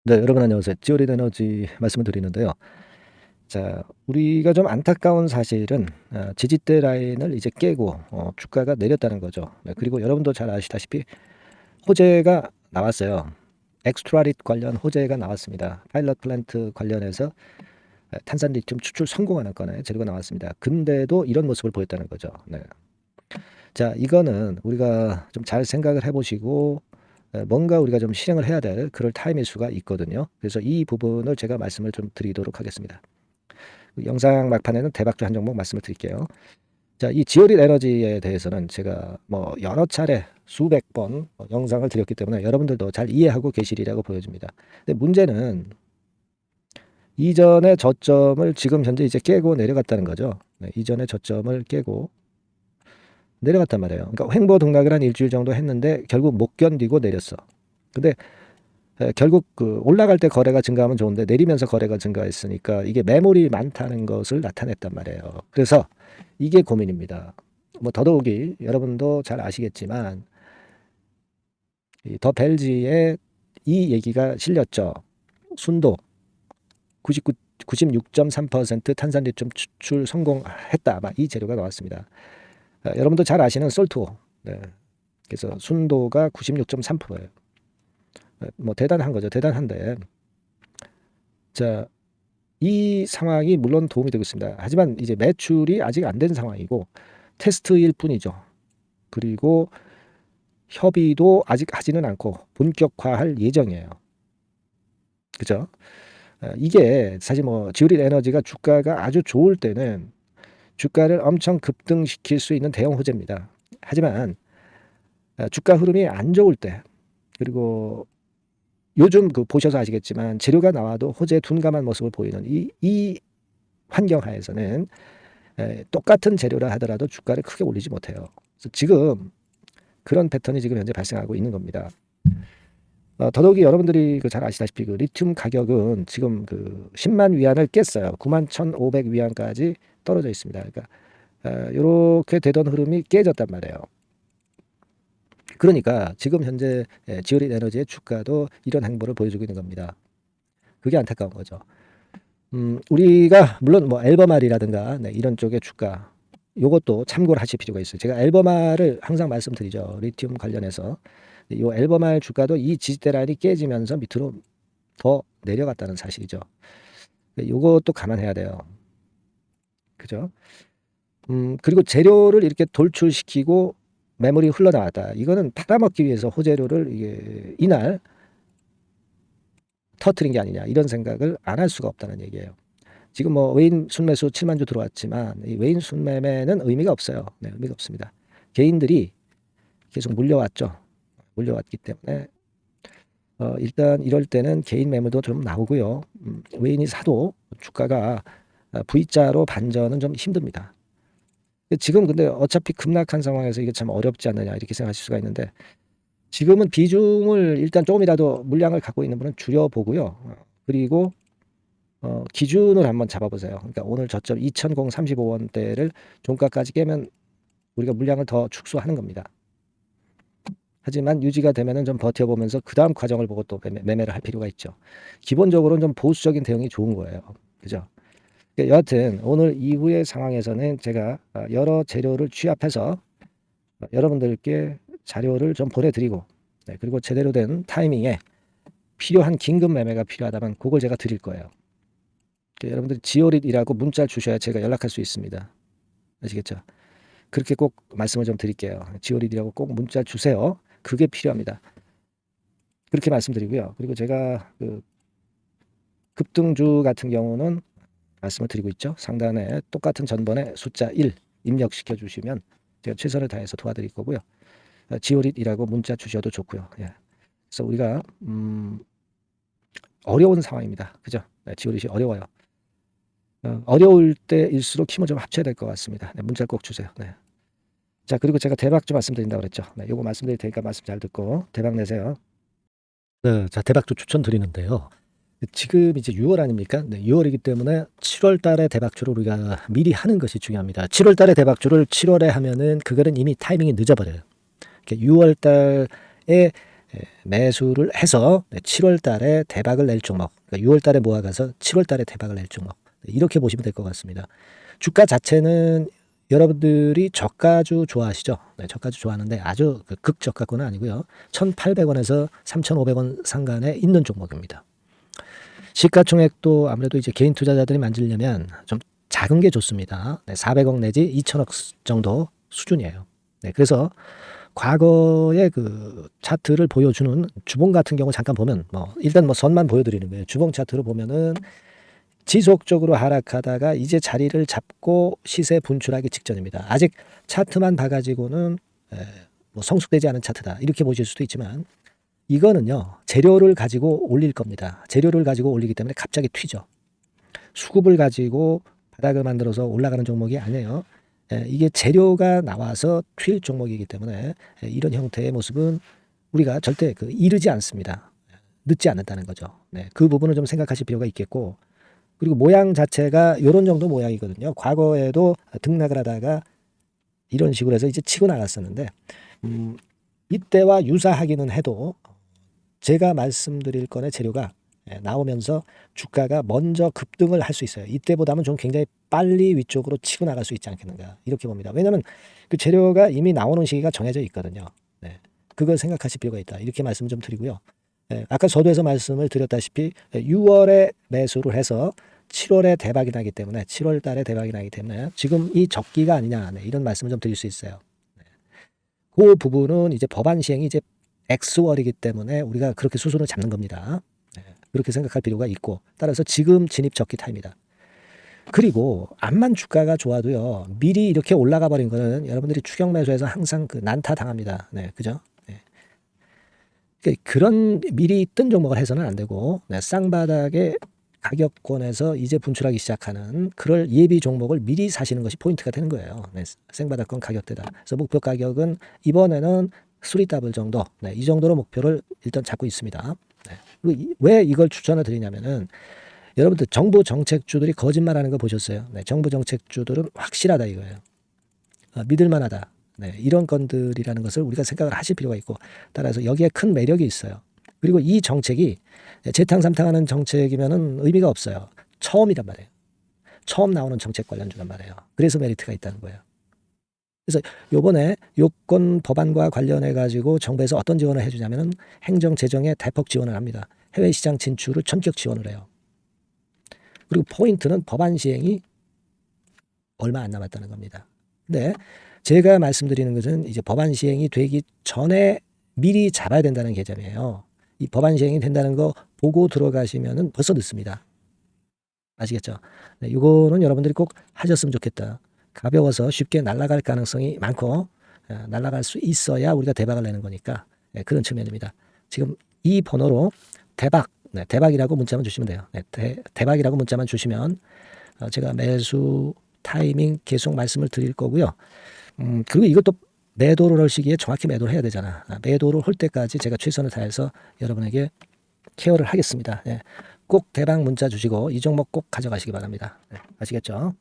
네, 여러분 안녕하세요. 지오리 에너지 말씀을 드리는데요. 자, 우리가 좀 안타까운 사실은 지지대 라인을 이제 깨고 주가가 내렸다는 거죠. 네, 그리고 여러분도 잘 아시다시피 호재가 나왔어요. 엑스트라릿 관련 호재가 나왔습니다. 파일럿 플랜트 관련해서 탄산 리튬 추출 성공하는 건에 재료가 나왔습니다. 근데도 이런 모습을 보였다는 거죠. 네. 자, 이거는 우리가 좀 잘 생각을 해보시고 뭔가 우리가 좀 실행을 해야 될 그럴 타임일 수가 있거든요. 그래서 이 부분을 제가 말씀을 좀 드리도록 하겠습니다. 영상 막판에는 대박주 한 종목 말씀을 드릴게요. 자, 이 지오릿 에너지에 대해서는 제가 뭐 여러 차례 수백 번 영상을 드렸기 때문에 여러분들도 잘 이해하고 계시리라고 보여집니다. 근데 문제는 이전의 저점을 지금 현재 이제 깨고 내려갔다는 거죠. 네, 이전의 저점을 깨고 내려갔단 말이에요. 그러니까 횡보 등락을 한 일주일 정도 했는데 결국 못 견디고 내렸어. 근데 결국 그 올라갈 때 거래가 증가하면 좋은데 내리면서 거래가 증가했으니까 이게 매물이 많다는 것을 나타냈단 말이에요. 그래서 이게 고민입니다. 뭐 더더욱이 여러분도 잘 아시겠지만 더 벨지에 이 얘기가 실렸죠. 순도 99, 96.3% 탄산리튬 추출 성공했다. 아마 이 재료가 나왔습니다. 여러분도 잘 아시는 솔트호. 네. 그래서 순도가 96.3%예요. 뭐 대단한 거죠. 대단한데 자, 이 상황이 물론 도움이 되겠습니다. 하지만 이제 매출이 아직 안 된 상황이고 테스트일 뿐이죠. 그리고 협의도 아직 하지는 않고 본격화할 예정이에요. 그죠? 이게 사실 뭐 지오릿 에너지가 주가가 아주 좋을 때는 주가를 엄청 급등시킬 수 있는 대형 호재입니다. 하지만 주가 흐름이 안 좋을 때 그리고 요즘 그 보셔서 아시겠지만 재료가 나와도 호재 둔감한 모습을 보이는 이 환경 하에서는 똑같은 재료라 하더라도 주가를 크게 올리지 못해요. 그래서 지금 그런 패턴이 지금 현재 발생하고 있는 겁니다. 더더욱이 여러분들이 그 잘 아시다시피 그 리튬 가격은 지금 그 10만 위안을 깼어요. 9만 1,500 위안까지 떨어져 있습니다. 그러니까 이렇게 되던 흐름이 깨졌단 말이에요. 그러니까 지금 현재 지오릿 에너지의 주가도 이런 행보를 보여주고 있는 겁니다. 그게 안타까운 거죠. 우리가 물론 뭐 앨범알이라든가 이런 쪽의 주가 요것도 참고를 하실 필요가 있어요. 제가 앨범알을 항상 말씀드리죠. 리튬 관련해서. 이 앨범알 주가도 이 지지대 라인이 깨지면서 밑으로 더 내려갔다는 사실이죠. 요것도 감안해야 돼요. 그죠? 그리고 재료를 이렇게 돌출시키고 매물이 흘러나왔다. 이거는 팔아먹기 위해서 호재료를 이게 이날 터트린 게 아니냐 이런 생각을 안 할 수가 없다는 얘기예요. 지금 뭐 외인 순매수 7만 주 들어왔지만 이 외인 순매매는 의미가 없어요. 네, 의미가 없습니다. 개인들이 계속 물려왔죠. 물려왔기 때문에 일단 이럴 때는 개인 매물도 좀 나오고요. 외인이 사도 주가가 V자로 반전은 좀 힘듭니다. 지금 근데 어차피 급락한 상황에서 이게 참 어렵지 않느냐 이렇게 생각하실 수가 있는데 지금은 비중을 일단 조금이라도 물량을 갖고 있는 분은 줄여보고요. 그리고 기준을 한번 잡아보세요. 그러니까 오늘 저점 2,035원대를 종가까지 깨면 우리가 물량을 더 축소하는 겁니다. 하지만 유지가 되면은 좀 버텨보면서 그 다음 과정을 보고 또 매매를 할 필요가 있죠. 기본적으로는 좀 보수적인 대응이 좋은 거예요. 그죠? 여하튼 오늘 이후의 상황에서는 제가 여러 재료를 취합해서 여러분들께 자료를 좀 보내드리고 그리고 제대로 된 타이밍에 필요한 긴급 매매가 필요하다면 그걸 제가 드릴 거예요. 여러분들이 지오릿이라고 문자를 주셔야 제가 연락할 수 있습니다. 아시겠죠? 그렇게 꼭 말씀을 좀 드릴게요. 지오릿이라고 꼭 문자 주세요. 그게 필요합니다. 그렇게 말씀드리고요. 그리고 제가 그 급등주 같은 경우는 말씀을 드리고 있죠. 상단에 똑같은 전번에 숫자 1 입력시켜 주시면 제가 최선을 다해서 도와드릴 거고요. 지오릿이라고 문자 주셔도 좋고요. 예. 그래서 우리가 어려운 상황입니다. 그죠? 지오릿이 어려워요. 어려울 때일수록 힘을 좀 합쳐야 될 것 같습니다. 문자를 꼭 주세요. 네. 자, 그리고 제가 대박 좀 말씀드린다고 그랬죠. 요거 말씀드릴 테니까 말씀 잘 듣고 대박 내세요. 네, 자, 대박주 추천드리는데요. 지금 이제 6월 아닙니까? 네, 6월이기 때문에 7월 달에 대박주를 우리가 미리 하는 것이 중요합니다. 7월 달에 대박주를 7월에 하면은 그거는 이미 타이밍이 늦어버려요. 6월 달에 매수를 해서 7월 달에 대박을 낼 종목, 그러니까 6월 달에 모아가서 7월 달에 대박을 낼 종목, 이렇게 보시면 될 것 같습니다. 주가 자체는 여러분들이 저가주 좋아하시죠? 네, 저가주 좋아하는데 아주 극저가권은 아니고요. 1,800원에서 3,500원 상간에 있는 종목입니다. 시가총액도 아무래도 이제 개인 투자자들이 만지려면 좀 작은 게 좋습니다. 네, 400억 내지 2천억 정도 수준이에요. 네, 그래서 과거의 그 차트를 보여주는 주봉 같은 경우 잠깐 보면 일단 선만 보여드리는 거예요. 주봉 차트를 보면은 지속적으로 하락하다가 이제 자리를 잡고 시세 분출하기 직전입니다. 아직 차트만 봐가지고는 성숙되지 않은 차트다 이렇게 보실 수도 있지만 이거는요 재료를 가지고 올릴 겁니다. 재료를 가지고 올리기 때문에 갑자기 튀죠. 수급을 가지고 바닥을 만들어서 올라가는 종목이 아니에요. 이게 재료가 나와서 튈 종목이기 때문에 이런 형태의 모습은 우리가 절대 이르지 않습니다. 늦지 않는다는 거죠. 네, 그 부분을 좀 생각하실 필요가 있겠고, 그리고 모양 자체가 이런 정도 모양이거든요. 과거에도 등락을 하다가 이런 식으로 해서 이제 치고 나갔었는데 이때와 유사하기는 해도 제가 말씀드릴 건의 재료가 나오면서 주가가 먼저 급등을 할 수 있어요. 이때보다는 좀 굉장히 빨리 위쪽으로 치고 나갈 수 있지 않겠는가 이렇게 봅니다. 왜냐하면 그 재료가 이미 나오는 시기가 정해져 있거든요. 네. 그걸 생각하실 필요가 있다. 이렇게 말씀 좀 드리고요. 아까 서두에서 말씀을 드렸다시피 6월에 매수를 해서 7월에 대박이 나기 때문에 7월 달에 대박이 나기 때문에 지금 이 적기가 아니냐 이런 말씀을 좀 드릴 수 있어요. 그 부분은 이제 법안 시행이 이제 X월이기 때문에 우리가 그렇게 수순을 잡는 겁니다. 그렇게 생각할 필요가 있고, 따라서 지금 진입 적기 타입니다. 그리고 암만 주가가 좋아도요 미리 이렇게 올라가 버린 거는 여러분들이 추격 매수해서 항상 난타 당합니다. 네, 그죠? 그런 미리 뜬 종목을 해서는 안 되고 쌍바닥의 가격권에서 이제 분출하기 시작하는 그럴 예비 종목을 미리 사시는 것이 포인트가 되는 거예요. 생바닥권 가격대다. 그래서 목표 가격은 이번에는 3더블 정도, 이 정도로 목표를 일단 잡고 있습니다. 그리고 왜 이걸 추천을 드리냐면은 여러분들 정부 정책주들이 거짓말하는 거 보셨어요? 정부 정책주들은 확실하다 이거예요. 믿을만하다. 이런 건들이라는 것을 우리가 생각을 하실 필요가 있고, 따라서 여기에 큰 매력이 있어요. 그리고 이 정책이 재탕삼탕하는 정책이면은 의미가 없어요. 처음이란 말이에요. 처음 나오는 정책 관련주란 말이에요. 그래서 메리트가 있다는 거예요. 그래서 요번에 요건 법안과 관련해 가지고 정부에서 어떤 지원을 해주냐면은 행정 재정에 대폭 지원을 합니다. 해외 시장 진출을 전격 지원을 해요. 그리고 포인트는 법안 시행이 얼마 안 남았다는 겁니다. 근데 제가 말씀드리는 것은 이제 법안 시행이 되기 전에 미리 잡아야 된다는 개념이에요. 이 법안 시행이 된다는 거 보고 들어가시면은 벌써 늦습니다. 아시겠죠? 이거는 여러분들이 꼭 하셨으면 좋겠다. 가벼워서 쉽게 날아갈 가능성이 많고 날아갈 수 있어야 우리가 대박을 내는 거니까 그런 측면입니다. 지금 이 번호로 대박, 대박이라고 문자만 주시면 돼요. 대박이라고 문자만 주시면 제가 매수 타이밍 계속 말씀을 드릴 거고요. 그리고 이것도 매도를 할 시기에 정확히 매도를 해야 되잖아. 매도를 할 때까지 제가 최선을 다해서 여러분에게 케어를 하겠습니다. 꼭 대박 문자 주시고 이 종목 꼭 가져가시기 바랍니다. 아시겠죠?